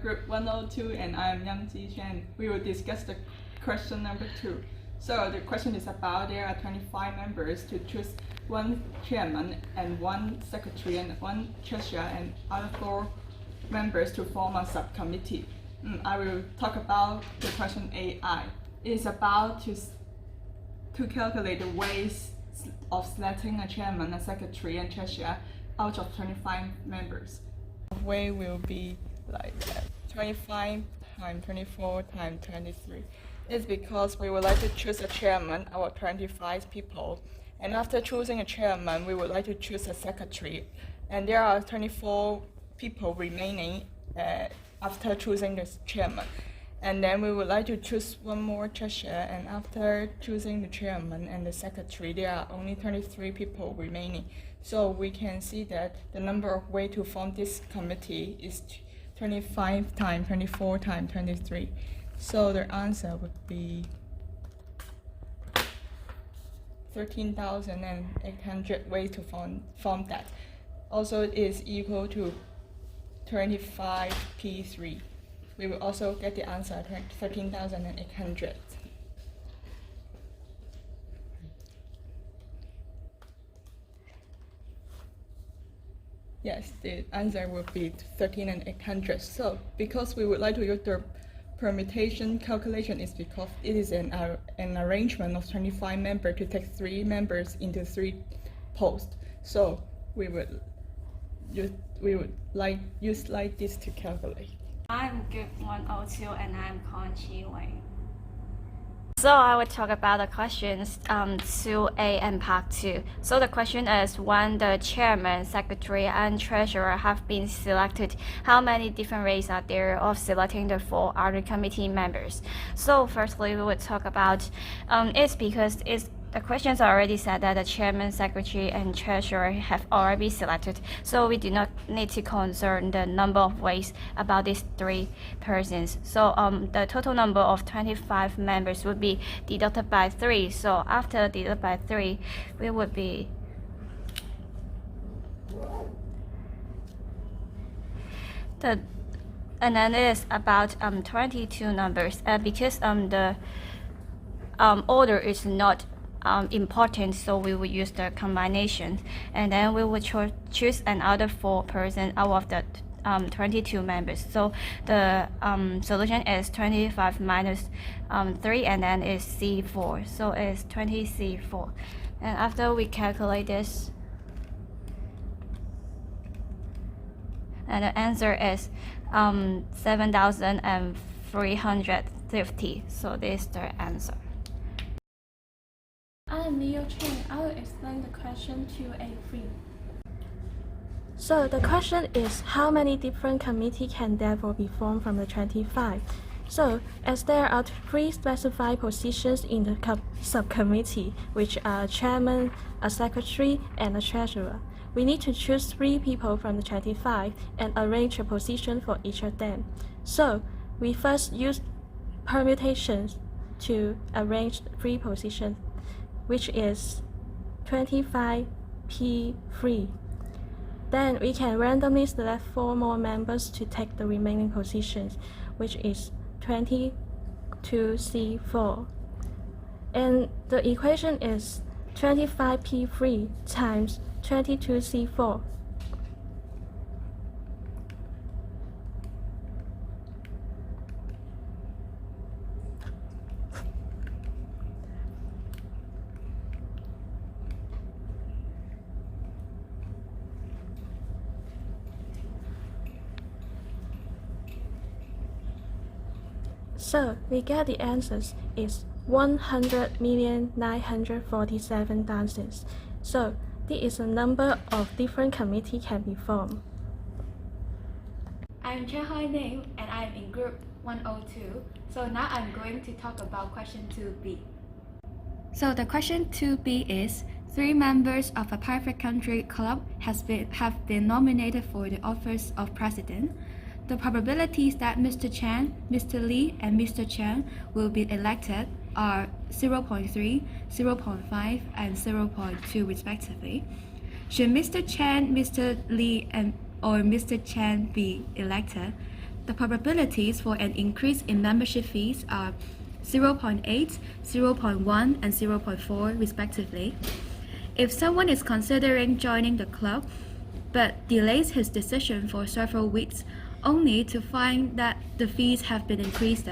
Group 102 and I am Yang Jishan. We will discuss the question number 2. So the question is about there are 25 members to choose one chairman and one secretary and one treasurer and other 4 members to form a subcommittee. I will talk about the question AI. It is about to calculate the ways of selecting a chairman, a secretary and treasurer out of 25 members. The way will be like 25 times 24 times 23. It's because we would like to choose a chairman out of 25 people, and after choosing a chairman, we would like to choose a secretary, and there are 24 people remaining after choosing the chairman. And then we would like to choose one more treasurer, and after choosing the chairman and the secretary, there are only 23 people remaining. So we can see that the number of ways to form this committee is 25 times 24 times 23. So the answer would be 13,800 ways to form that. Also, it is equal to 25p3. We will also get the answer 13,800. Yes, the answer will be 13,800. So, because we would like to use the permutation calculation, is because it is an arrangement of 25 members to take 3 members into 3 posts. So we would use like this to calculate. I'm Group 102 and I'm Con Chi Wei. So I will talk about the questions 2A and part 2. So the question is, when the chairman, secretary, and treasurer have been selected, how many different ways are there of selecting the 4 other committee members? So firstly, we would talk about it's because the questions already said that the chairman, secretary, and treasurer have already selected, so we do not need to concern the number of ways about these 3 persons. So the total number of 25 members would be deducted by 3. So after deducted by 3, we would be and then it is about 22 numbers because the order is not important, so we will use the combination, and then we will choose another 4 persons out of the 22 members. So the solution is 25 minus 3, and then is C4, so it's 20C4. And after we calculate this, and the answer is 7,350. So this is the answer. I am Leo Chen. I will explain the question 2A3. So the question is, how many different committees can therefore be formed from the 25? So as there are 3 specified positions in the subcommittee, which are a chairman, a secretary, and a treasurer, we need to choose 3 people from the 25 and arrange a position for each of them. So we first use permutations to arrange 3 positions, which is 25p3. Then we can randomly select 4 more members to take the remaining positions, which is 22c4. And the equation is 25p3 times 22c4. So we get the answers is 100,947,000. So this is a number of different committees can be formed. I'm Chen Hoi Ning and I'm in Group 102. So now I'm going to talk about question 2B. So the question 2B is, 3 members of a private country club have been nominated for the office of president. The probabilities that Mr. Chan, Mr. Lee, and Mr. Chan will be elected are 0.3, 0.5, and 0.2 respectively. Should Mr. Chan, Mr. Lee, or Mr. Chan be elected, the probabilities for an increase in membership fees are 0.8, 0.1, and 0.4 respectively. If someone is considering joining the club but delays his decision for several weeks only to find that the fees have been increased,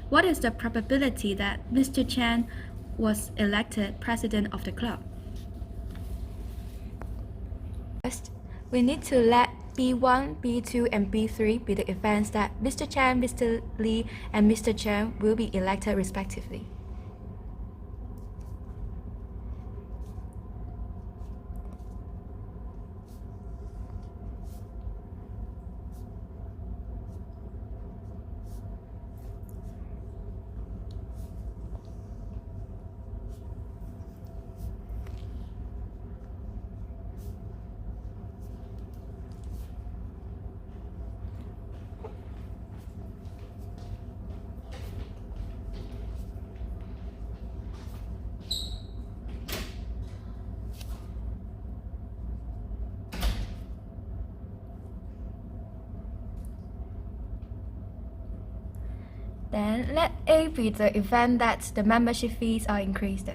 what is the probability that Mr. Chan was elected president of the club? First, we need to let B1, B2, and B3 be the events that Mr. Chan, Mr. Lee, and Mr. Chan will be elected respectively. Then let A be the event that the membership fees are increased.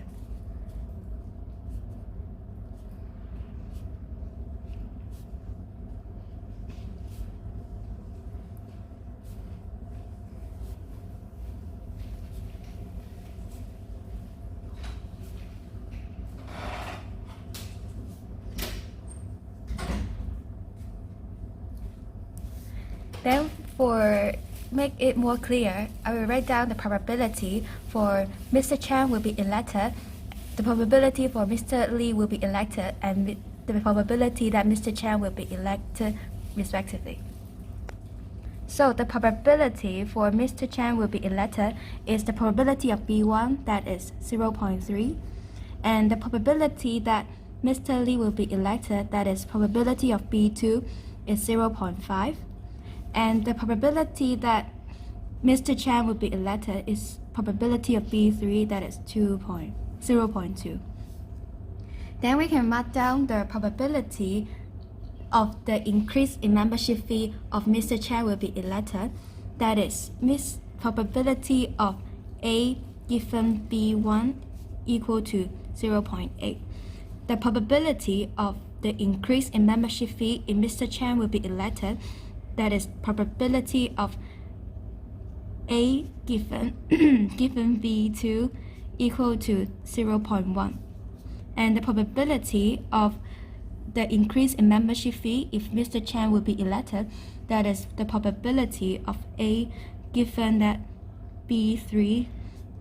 Then for make it more clear, I will write down the probability for Mr. Chan will be elected, the probability for Mr. Lee will be elected, and the probability that Mr. Chan will be elected respectively. So the probability for Mr. Chan will be elected is the probability of B1, that is 0.3, and the probability that Mr. Lee will be elected, that is probability of B2, is 0.5. And the probability that Mr. Chan will be elected is probability of B3, that is 0.2. Then we can mark down the probability of the increase in membership fee of Mr. Chan will be elected, that is probability of A given B1 equal to 0.8. The probability of the increase in membership fee if Mr. Chan will be elected, that is probability of A given given B2 equal to 0.1. And the probability of the increase in membership fee if Mr. Chan will be elected, that is the probability of A given that B3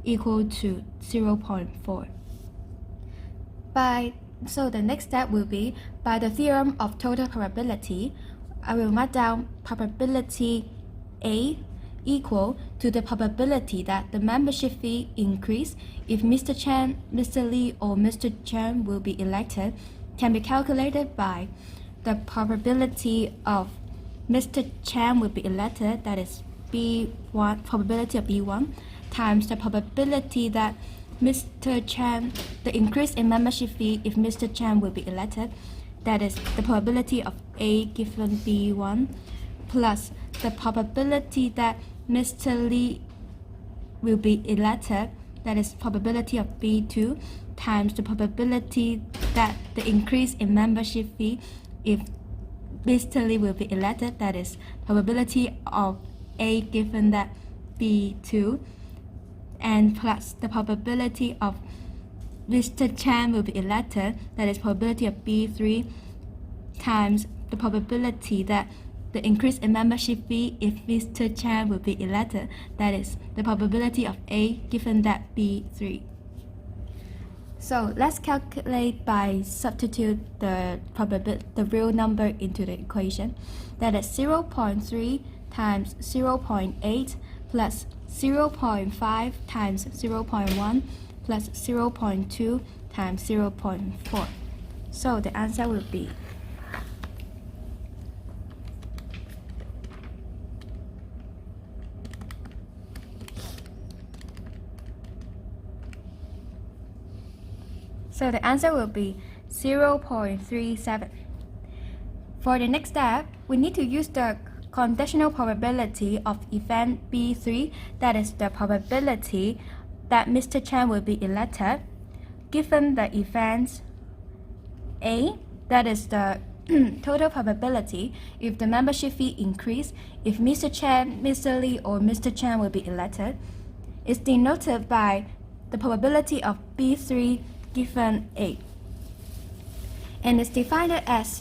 equal to 0.4. So the next step will be, by the theorem of total probability, I will mark down probability A equal to the probability that the membership fee increase if Mr. Chan, Mr. Lee, or Mr. Chan will be elected can be calculated by the probability of Mr. Chan will be elected, that is B1, probability of B1, times the probability that Mr. Chan, the increase in membership fee if Mr. Chan will be elected, that is the probability of A given B1, plus the probability that Mr. Lee will be elected, that is probability of B2, times the probability that the increase in membership fee if Mr. Lee will be elected, that is probability of A given that B2, and plus the probability of Mr. Chan will be elected, that is probability of B3, times the probability that the increase in membership fee if Mr. Chan will be elected, that is the probability of A given that B3. So let's calculate by substitute the real number into the equation. That is 0.3 times 0.8 plus 0.5 times 0.1 plus 0.2 times 0.4. So the answer will be So the answer will be 0.37. For the next step, we need to use the conditional probability of event B3, that is the probability that Mr. Chen will be elected, given the events A, that is the total probability if the membership fee increase if Mr. Chen, Mr. Lee, or Mr. Chen will be elected, is denoted by the probability of B3 given A, and is defined as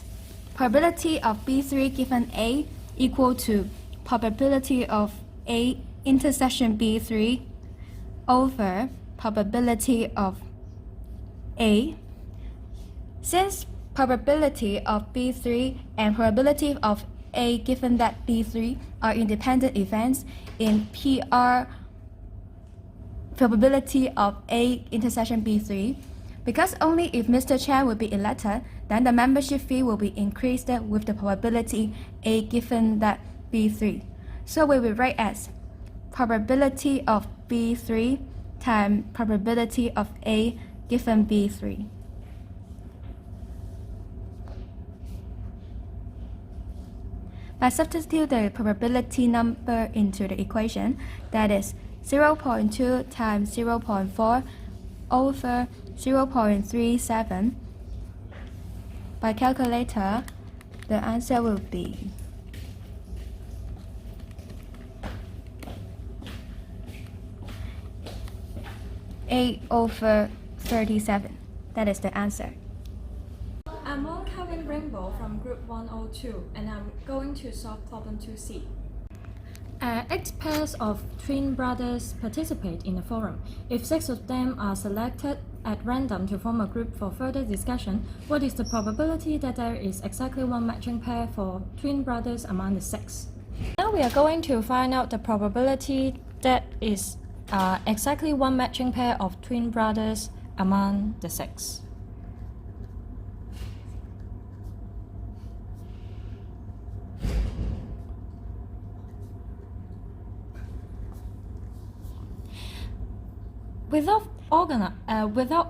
probability of B3 given A equal to probability of A intersection B3 over probability of A. Since probability of B3 and probability of A given that B3 are independent events in PR probability of A intersection B3, because only if Mr. Chen will be elected, then the membership fee will be increased with the probability A given that B3. So we will write as probability of B3 times probability of A given B3. By substitute the probability number into the equation, that is 0.2 times 0.4 over 0.37. By calculator, the answer will be 8/37. That is the answer. I'm Kevin Rainbow from Group 102, and I'm going to solve problem 2C. 8 pairs of twin brothers participate in the forum. If 6 of them are selected at random to form a group for further discussion, what is the probability that there is exactly one matching pair for twin brothers among the 6? Now we are going to find out the probability that is exactly one matching pair of twin brothers among the 6. Without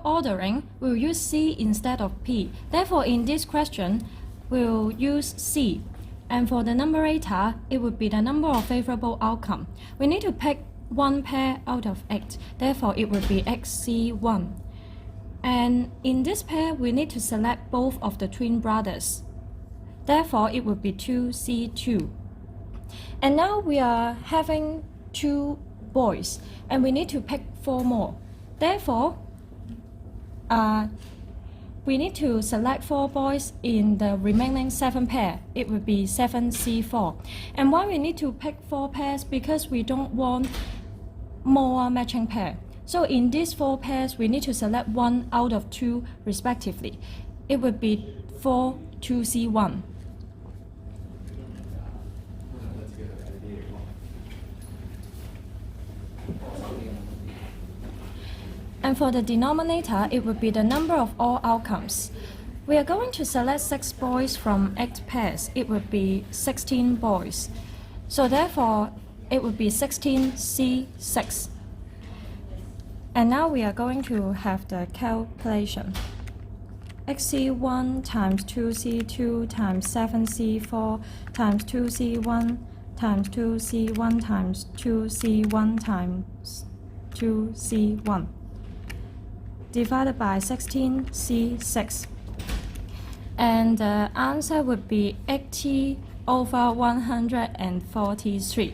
ordering, we'll use C instead of P. Therefore, in this question, we'll use C. And for the numerator, it would be the number of favorable outcome. We need to pick one pair out of 8. Therefore, it would be XC1. And in this pair, we need to select both of the twin brothers. Therefore, it would be 2C2. And now we are having 2 boys, and we need to pick 4 more. Therefore, we need to select 4 boys in the remaining 7 pair. It would be 7C4. And why we need to pick 4 pairs? Because we don't want more matching pair. So in these 4 pairs, we need to select 1 out of 2 respectively. It would be 4, 2C1. And for the denominator, it would be the number of all outcomes. We are going to select 6 boys from 8 pairs. It would be 16 boys. So therefore, it would be 16C6. And now we are going to have the calculation. XC1 times 2C2 times 7C4 times 2C1 times 2C1 times 2C1 times 2C1. Divided by 16C6. And the answer would be 80/143.